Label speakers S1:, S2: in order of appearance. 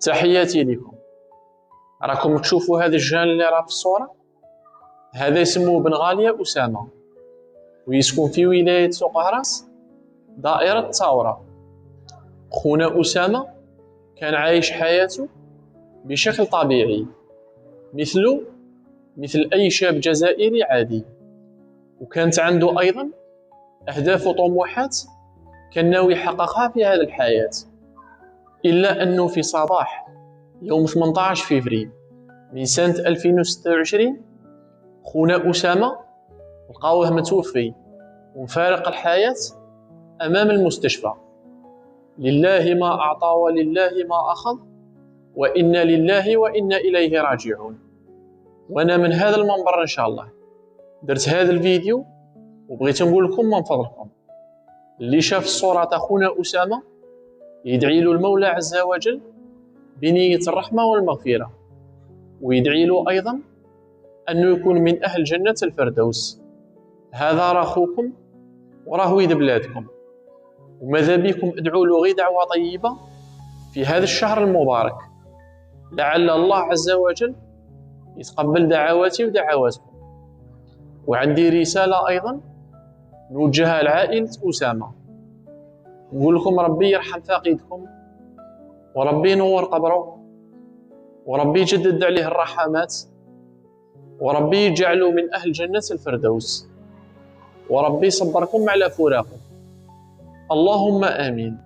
S1: تحياتي لكم. راكم تشوفوا هذا الجان اللي راه في الصورة، هذا يسموه بن غالية أسامة، ويسكن في ولاية سوق هراس دائرة الثورة. خونا أسامة كان عايش حياته بشكل طبيعي مثل أي شاب جزائري عادي، وكانت عنده أيضا أهداف وطموحات كان ناوي يحققها في هذه الحياة. إلا أنه في صباح يوم 18 فبراير من سنة 2026 خونا أسامة لقاوه متوفي ومفارق الحياة أمام المستشفى. لله ما أعطى ولله ما أخذ، وإنا لله وإنا إليه راجعون. وأنا من هذا المنبر إن شاء الله درت هذا الفيديو، وبغيت نقول لكم من فضلكم اللي شاف الصورة أخونا أسامة يدعي له المولى عز وجل بنية الرحمة والمغفرة، ويدعي له أيضا أنه يكون من أهل جنة الفردوس. هذا راه أخوكم وراه ولد بلادكم، وماذا بكم ادعوا له غير دعوة طيبة في هذا الشهر المبارك، لعل الله عز وجل يتقبل دعواتي ودعواتكم. وعندي رسالة أيضا نوجهها لعائلة أسامة، نقول لكم ربي يرحم فقيدكم، وربي ينور قبره، وربي يجدد عليه الرحمات، وربي يجعله من أهل جنة الفردوس، وربي يصبركم على فراقه. اللهم آمين.